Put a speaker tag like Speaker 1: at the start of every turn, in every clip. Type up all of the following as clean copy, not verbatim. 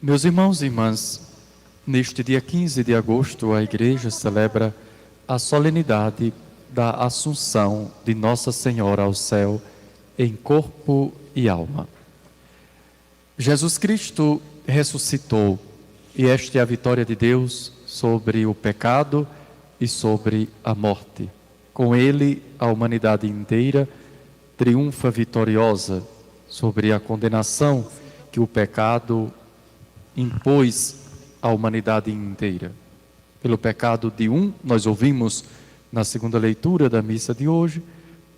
Speaker 1: Meus irmãos e irmãs, neste dia 15 de agosto, a Igreja celebra a solenidade da Assunção de Nossa Senhora ao céu em corpo e alma. Jesus Cristo ressuscitou e esta é a vitória de Deus sobre o pecado e sobre a morte. Com ele, a humanidade inteira triunfa vitoriosa sobre a condenação que o pecado impôs à humanidade inteira. Pelo pecado de um, nós ouvimos na segunda leitura da missa de hoje,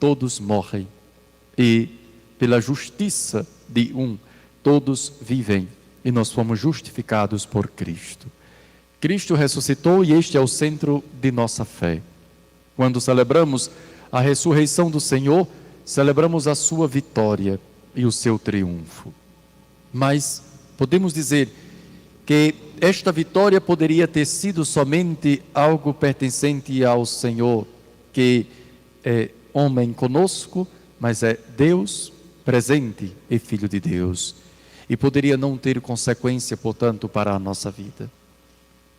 Speaker 1: todos morrem. E pela justiça de um, todos vivem. E nós fomos justificados por Cristo. Cristo ressuscitou e este é o centro de nossa fé. Quando celebramos a ressurreição do Senhor, celebramos a sua vitória e o seu triunfo. Mas podemos dizer que esta vitória poderia ter sido somente algo pertencente ao Senhor, que é homem conosco, mas é Deus presente e Filho de Deus. E poderia não ter consequência, portanto, para a nossa vida.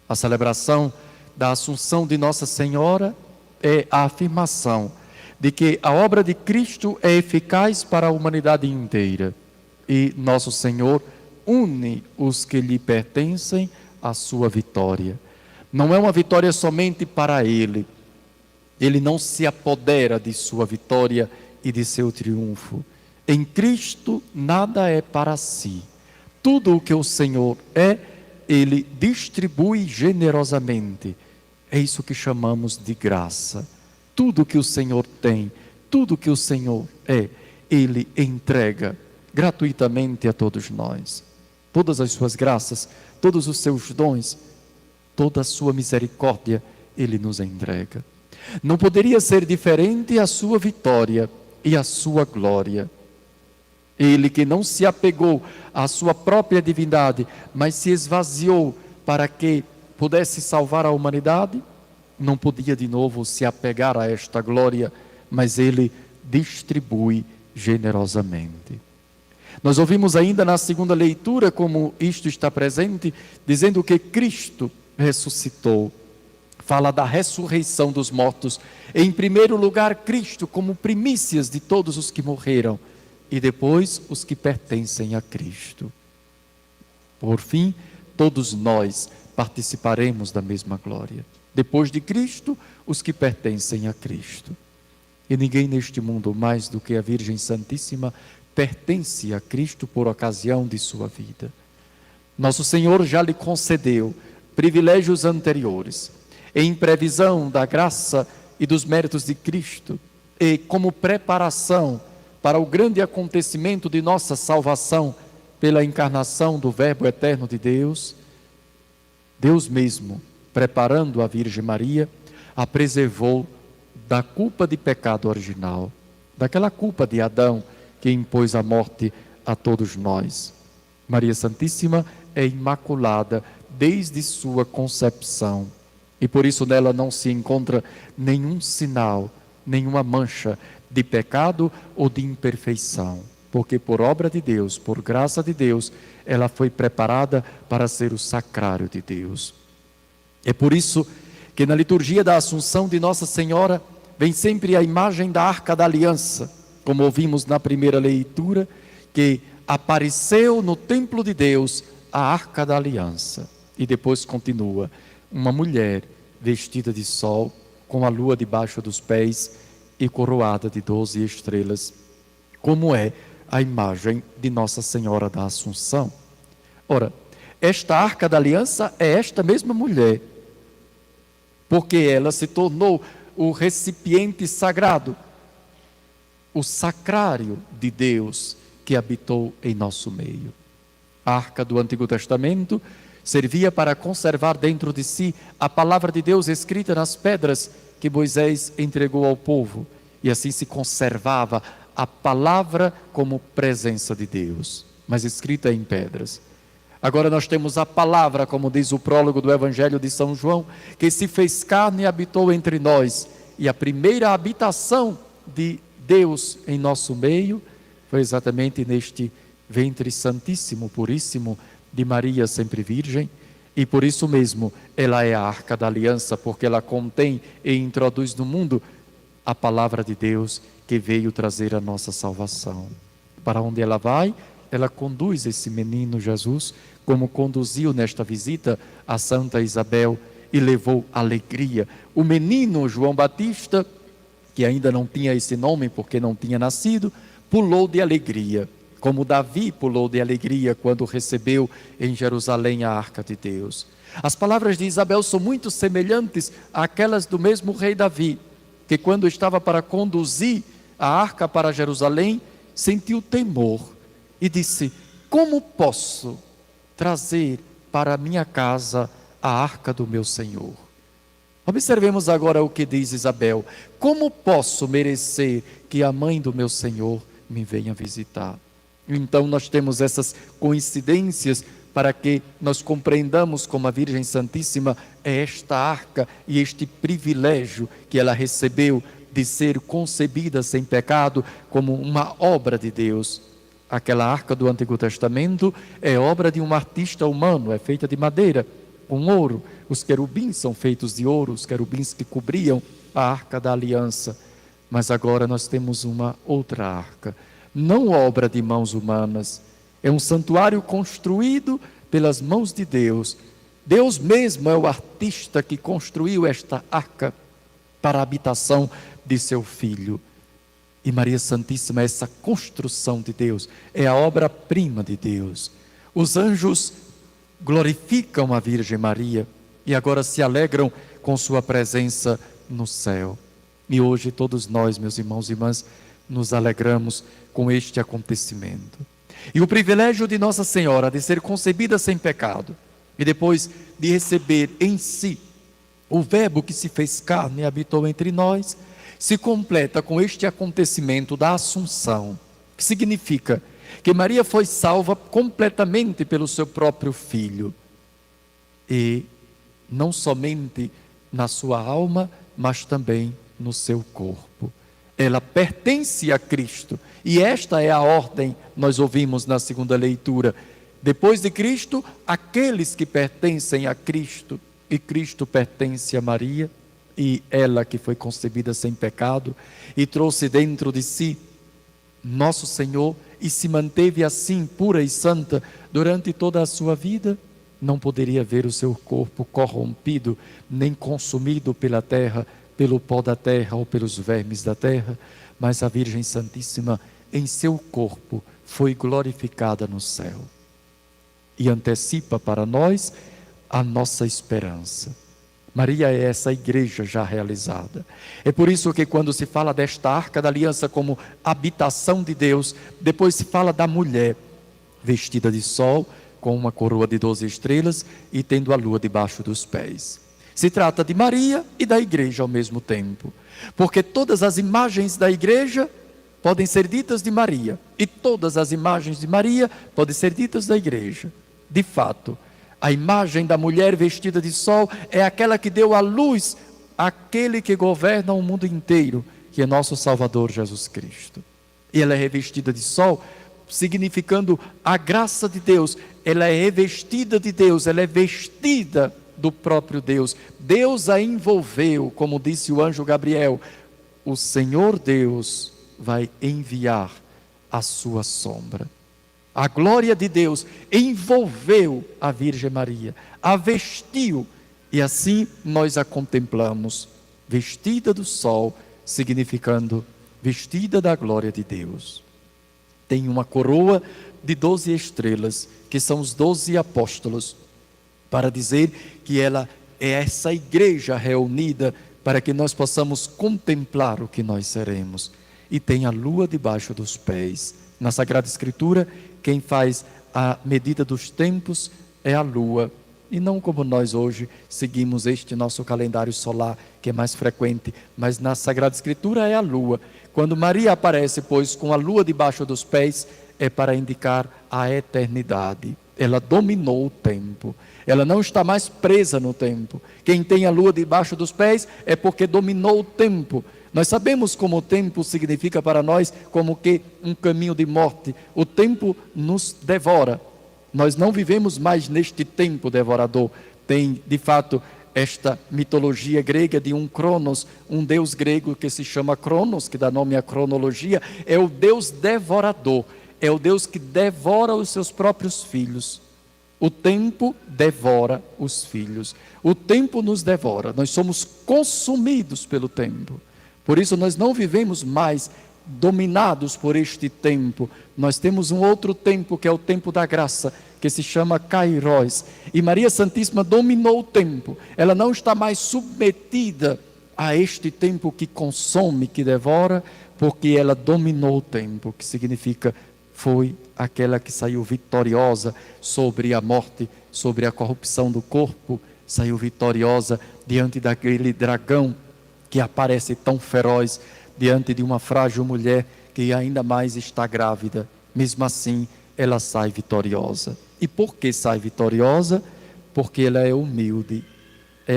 Speaker 1: A celebração da Assunção de Nossa Senhora é a afirmação de que a obra de Cristo é eficaz para a humanidade inteira. E nosso Senhor une os que lhe pertencem à sua vitória. Não é uma vitória somente para Ele. Ele não se apodera de sua vitória e de seu triunfo. Em Cristo nada é para si. Tudo o que o Senhor é, Ele distribui generosamente. É isso que chamamos de graça. Tudo que o Senhor tem, tudo que o Senhor é, Ele entrega gratuitamente a todos nós. Todas as suas graças, todos os seus dons, toda a sua misericórdia, Ele nos entrega. Não poderia ser diferente a sua vitória e a sua glória. Ele que não se apegou à sua própria divindade, mas se esvaziou para que pudesse salvar a humanidade, não podia de novo se apegar a esta glória, mas Ele distribui generosamente. Nós ouvimos ainda na segunda leitura como isto está presente, dizendo que Cristo ressuscitou. Fala da ressurreição dos mortos. Em primeiro lugar, Cristo como primícias de todos os que morreram. E depois, os que pertencem a Cristo. Por fim, todos nós participaremos da mesma glória. Depois de Cristo, os que pertencem a Cristo. E ninguém neste mundo, mais do que a Virgem Santíssima, pertence a Cristo por ocasião de sua vida. Nosso Senhor já lhe concedeu privilégios anteriores, em previsão da graça e dos méritos de Cristo, e como preparação para o grande acontecimento de nossa salvação pela encarnação do Verbo eterno de Deus, Deus mesmo, preparando a Virgem Maria, a preservou da culpa de pecado original, daquela culpa de Adão que impôs a morte a todos nós. Maria Santíssima é imaculada desde sua concepção e por isso nela não se encontra nenhum sinal, nenhuma mancha de pecado ou de imperfeição, porque por obra de Deus, por graça de Deus, ela foi preparada para ser o sacrário de Deus. É por isso que na liturgia da Assunção de Nossa Senhora vem sempre a imagem da Arca da Aliança, como ouvimos na primeira leitura, que apareceu no templo de Deus a Arca da Aliança. E depois continua, uma mulher vestida de sol, com a lua debaixo dos pés e coroada de 12 estrelas, como é a imagem de Nossa Senhora da Assunção. Ora, esta Arca da Aliança é esta mesma mulher, porque ela se tornou o recipiente sagrado, o sacrário de Deus que habitou em nosso meio. A Arca do Antigo Testamento servia para conservar dentro de si a palavra de Deus escrita nas pedras que Moisés entregou ao povo, e assim se conservava a palavra como presença de Deus, mas escrita em pedras. Agora nós temos a palavra, como diz o prólogo do Evangelho de São João, que se fez carne e habitou entre nós, e a primeira habitação de Deus em nosso meio foi exatamente neste ventre santíssimo, puríssimo de Maria sempre virgem, e por isso mesmo ela é a Arca da Aliança, porque ela contém e introduz no mundo a palavra de Deus que veio trazer a nossa salvação. Para onde ela vai, ela conduz esse menino Jesus, como conduziu nesta visita a Santa Isabel e levou alegria. O menino João Batista, que ainda não tinha esse nome porque não tinha nascido, pulou de alegria, como Davi pulou de alegria quando recebeu em Jerusalém a Arca de Deus. As palavras de Isabel são muito semelhantes àquelas do mesmo rei Davi, que quando estava para conduzir a arca para Jerusalém, sentiu temor e disse: como posso trazer para a minha casa a arca do meu Senhor? Observemos agora o que diz Isabel: como posso merecer que a mãe do meu Senhor me venha visitar? Então nós temos essas coincidências para que nós compreendamos como a Virgem Santíssima é esta arca e este privilégio que ela recebeu de ser concebida sem pecado como uma obra de Deus. Aquela arca do Antigo Testamento é obra de um artista humano, é feita de madeira, com ouro. Os querubins são feitos de ouro, os querubins que cobriam a Arca da Aliança. Mas agora nós temos uma outra arca, não obra de mãos humanas, é um santuário construído pelas mãos de Deus. Deus mesmo é o artista que construiu esta arca para a habitação de seu Filho. E Maria Santíssima é essa construção de Deus, é a obra-prima de Deus. Os anjos glorificam a Virgem Maria e agora se alegram com sua presença no céu. E hoje todos nós, meus irmãos e irmãs, nos alegramos com este acontecimento. E o privilégio de Nossa Senhora de ser concebida sem pecado e depois de receber em si o Verbo que se fez carne e habitou entre nós, se completa com este acontecimento da Assunção, que significa que Maria foi salva completamente pelo seu próprio Filho, e não somente na sua alma, mas também no seu corpo. Ela pertence a Cristo, e esta é a ordem, nós ouvimos na segunda leitura. Depois de Cristo, aqueles que pertencem a Cristo, e Cristo pertence a Maria, e ela que foi concebida sem pecado, e trouxe dentro de si nosso Senhor, e se manteve assim pura e santa durante toda a sua vida, não poderia ver o seu corpo corrompido, nem consumido pela terra, pelo pó da terra ou pelos vermes da terra, mas a Virgem Santíssima em seu corpo foi glorificada no céu, e antecipa para nós a nossa esperança. Maria é essa igreja já realizada. É por isso que quando se fala desta Arca da Aliança como habitação de Deus, depois se fala da mulher vestida de sol, com uma coroa de 12 estrelas e tendo a lua debaixo dos pés. Se trata de Maria e da igreja ao mesmo tempo, porque todas as imagens da igreja podem ser ditas de Maria, e todas as imagens de Maria podem ser ditas da igreja. De fato, a imagem da mulher vestida de sol é aquela que deu à luz aquele que governa o mundo inteiro, que é nosso Salvador Jesus Cristo. E ela é revestida de sol, significando a graça de Deus. Ela é revestida de Deus, ela é vestida do próprio Deus. Deus a envolveu, como disse o anjo Gabriel: o Senhor Deus vai enviar a sua sombra. A glória de Deus envolveu a Virgem Maria, a vestiu, e assim nós a contemplamos, vestida do sol, significando vestida da glória de Deus. Tem uma coroa de 12 estrelas, que são os 12 apóstolos, para dizer que ela é essa igreja reunida para que nós possamos contemplar o que nós seremos. E tem a lua debaixo dos pés. Na Sagrada Escritura, quem faz a medida dos tempos é a lua, e não como nós hoje seguimos este nosso calendário solar, que é mais frequente, mas na Sagrada Escritura é a lua. Quando Maria aparece, pois, com a lua debaixo dos pés, é para indicar a eternidade. Ela dominou o tempo, ela não está mais presa no tempo. Quem tem a lua debaixo dos pés é porque dominou o tempo. Nós sabemos como o tempo significa para nós como que um caminho de morte. O tempo nos devora, Nós não vivemos mais neste tempo devorador. Tem, de fato, esta mitologia grega de um Cronos, um deus grego que se chama Cronos, que dá nome à cronologia, é o deus devorador, é o Deus que devora os seus próprios filhos. O tempo devora os filhos, o tempo nos devora, nós somos consumidos pelo tempo. Por isso nós não vivemos mais dominados por este tempo. Nós temos um outro tempo, que é o tempo da graça, que se chama Kairos. E Maria Santíssima dominou o tempo. Ela não está mais submetida a este tempo que consome, que devora, porque ela dominou o tempo, que significa foi aquela que saiu vitoriosa sobre a morte, sobre a corrupção do corpo, saiu vitoriosa diante daquele dragão que aparece tão feroz, diante de uma frágil mulher que ainda mais está grávida. Mesmo assim, ela sai vitoriosa. E por que sai vitoriosa? Porque ela é a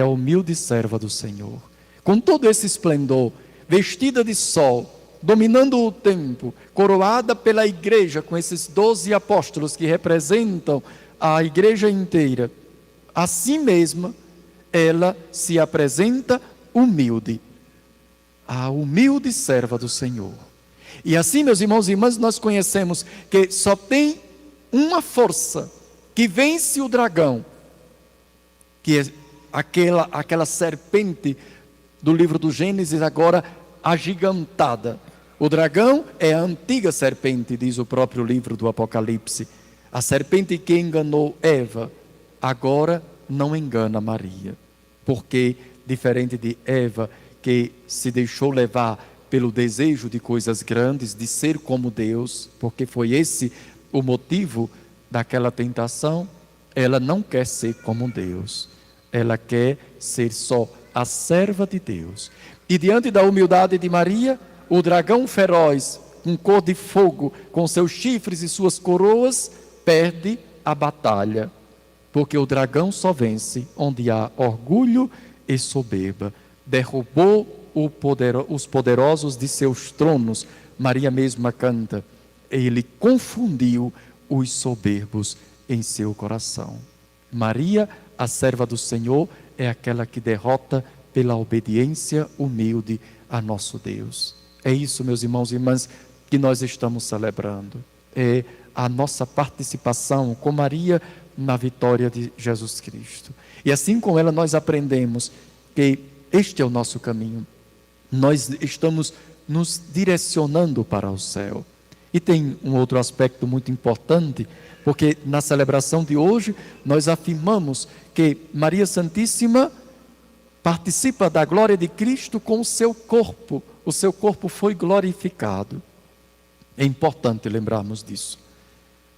Speaker 1: humilde serva do Senhor. Com todo esse esplendor, vestida de sol, dominando o tempo, coroada pela igreja, com esses 12 apóstolos que representam a igreja inteira, assim mesma, ela se apresenta humilde, a humilde serva do Senhor. E assim, meus irmãos e irmãs, nós conhecemos que só tem uma força que vence o dragão, que é aquela serpente do livro do Gênesis, agora agigantada. O dragão é a antiga serpente, diz o próprio livro do Apocalipse. A serpente que enganou Eva, agora não engana Maria. Porque, diferente de Eva, que se deixou levar pelo desejo de coisas grandes, de ser como Deus, porque foi esse o motivo daquela tentação, ela não quer ser como Deus. Ela quer ser só a serva de Deus. E diante da humildade de Maria, o dragão feroz, com cor de fogo, com seus chifres e suas coroas, perde a batalha. Porque o dragão só vence onde há orgulho e soberba. Derrubou os poderosos de seus tronos. Maria mesma canta: ele confundiu os soberbos em seu coração. Maria, a serva do Senhor, é aquela que derrota pela obediência humilde a nosso Deus. É isso, meus irmãos e irmãs, que nós estamos celebrando. É a nossa participação com Maria na vitória de Jesus Cristo. E assim com ela nós aprendemos que este é o nosso caminho. Nós estamos nos direcionando para o céu. E tem um outro aspecto muito importante, porque na celebração de hoje nós afirmamos que Maria Santíssima participa da glória de Cristo com o seu corpo. O seu corpo foi glorificado. É importante lembrarmos disso,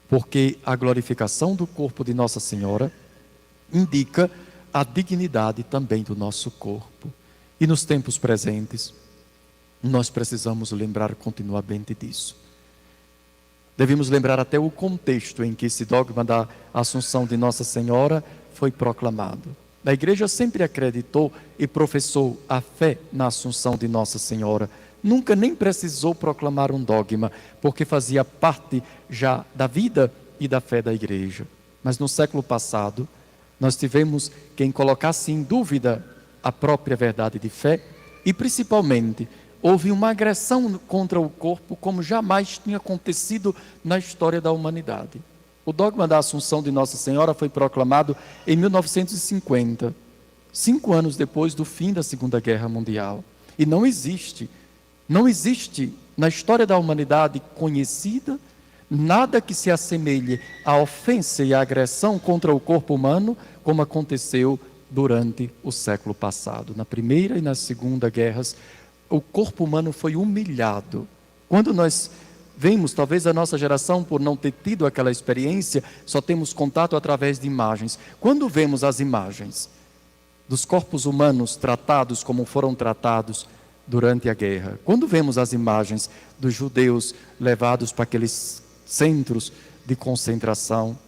Speaker 1: porque a glorificação do corpo de Nossa Senhora indica a dignidade também do nosso corpo. E nos tempos presentes, nós precisamos lembrar continuamente disso. Devemos lembrar até o contexto em que esse dogma da Assunção de Nossa Senhora foi proclamado. A igreja sempre acreditou e professou a fé na Assunção de Nossa Senhora. Nunca nem precisou proclamar um dogma, porque fazia parte já da vida e da fé da igreja. Mas no século passado, nós tivemos quem colocasse em dúvida a própria verdade de fé e, principalmente, houve uma agressão contra o corpo como jamais tinha acontecido na história da humanidade. O dogma da Assunção de Nossa Senhora foi proclamado em 1950, 5 anos depois do fim da Segunda Guerra Mundial. E não existe na história da humanidade conhecida nada que se assemelhe à ofensa e à agressão contra o corpo humano como aconteceu durante o século passado. Na Primeira e na Segunda Guerras, o corpo humano foi humilhado. Quando nós vemos, talvez a nossa geração, por não ter tido aquela experiência, só temos contato através de imagens. Quando vemos as imagens dos corpos humanos tratados como foram tratados durante a guerra, quando vemos as imagens dos judeus levados para aqueles centros de concentração,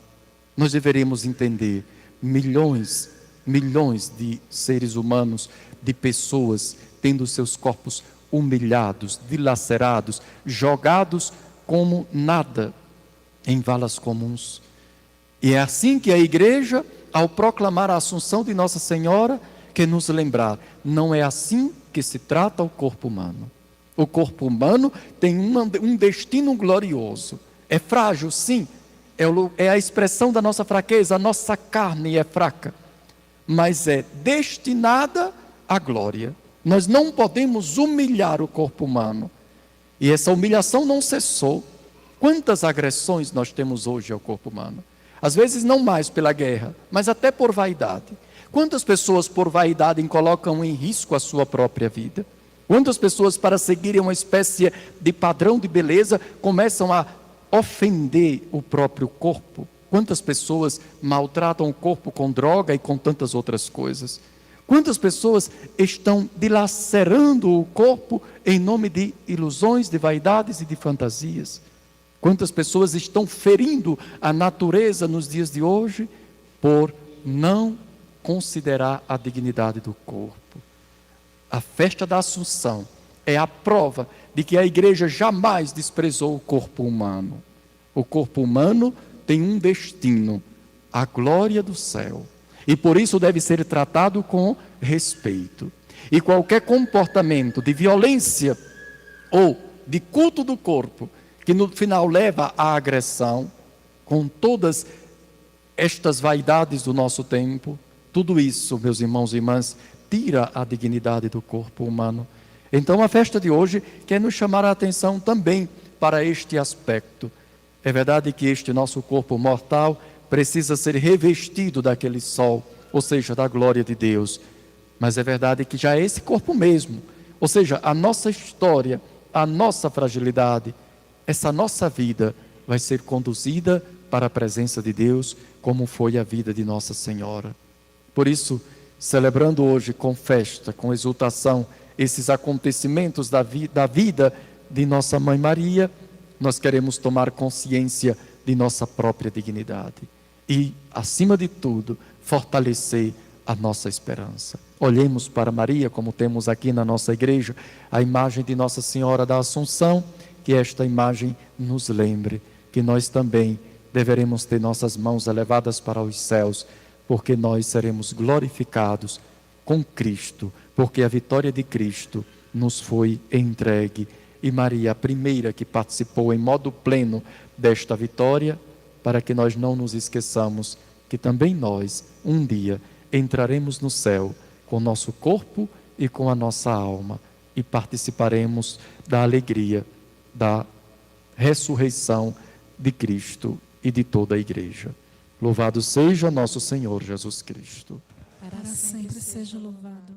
Speaker 1: nós deveríamos entender milhões de seres humanos, de pessoas tendo seus corpos humilhados, dilacerados, jogados como nada em valas comuns. E é assim que a igreja, ao proclamar a Assunção de Nossa Senhora, quer nos lembrar, não é assim que se trata o corpo humano. O corpo humano tem um destino glorioso. É frágil, sim, é a expressão da nossa fraqueza, a nossa carne é fraca, mas é destinada à glória. Nós não podemos humilhar o corpo humano, e essa humilhação não cessou. Quantas agressões nós temos hoje ao corpo humano? Às vezes não mais pela guerra, mas até por vaidade. Quantas pessoas por vaidade colocam em risco a sua própria vida? Quantas pessoas, para seguirem uma espécie de padrão de beleza, começam a ofender o próprio corpo? Quantas pessoas maltratam o corpo com droga e com tantas outras coisas? Quantas pessoas estão dilacerando o corpo em nome de ilusões, de vaidades e de fantasias? Quantas pessoas estão ferindo a natureza nos dias de hoje por não considerar a dignidade do corpo? A festa da Assunção é a prova de que a igreja jamais desprezou o corpo humano. O corpo humano tem um destino, a glória do céu. E por isso deve ser tratado com respeito. E qualquer comportamento de violência ou de culto do corpo, que no final leva à agressão, com todas estas vaidades do nosso tempo, tudo isso, meus irmãos e irmãs, tira a dignidade do corpo humano. Então a festa de hoje quer nos chamar a atenção também para este aspecto. É verdade que este nosso corpo mortal precisa ser revestido daquele sol, ou seja, da glória de Deus. Mas é verdade que já é esse corpo mesmo, ou seja, a nossa história, a nossa fragilidade, essa nossa vida vai ser conduzida para a presença de Deus, como foi a vida de Nossa Senhora. Por isso, celebrando hoje com festa, com exultação, esses acontecimentos da vida de nossa Mãe Maria, nós queremos tomar consciência de nossa própria dignidade e, acima de tudo, fortalecer a nossa esperança. Olhemos para Maria, como temos aqui na nossa igreja, a imagem de Nossa Senhora da Assunção, que esta imagem nos lembre que nós também deveremos ter nossas mãos elevadas para os céus, porque nós seremos glorificados com Cristo, porque a vitória de Cristo nos foi entregue. E Maria, a primeira que participou em modo pleno desta vitória, para que nós não nos esqueçamos que também nós, um dia, entraremos no céu com o nosso corpo e com a nossa alma e participaremos da alegria, da ressurreição de Cristo e de toda a igreja. Louvado seja nosso Senhor Jesus Cristo.
Speaker 2: Para sempre seja louvado.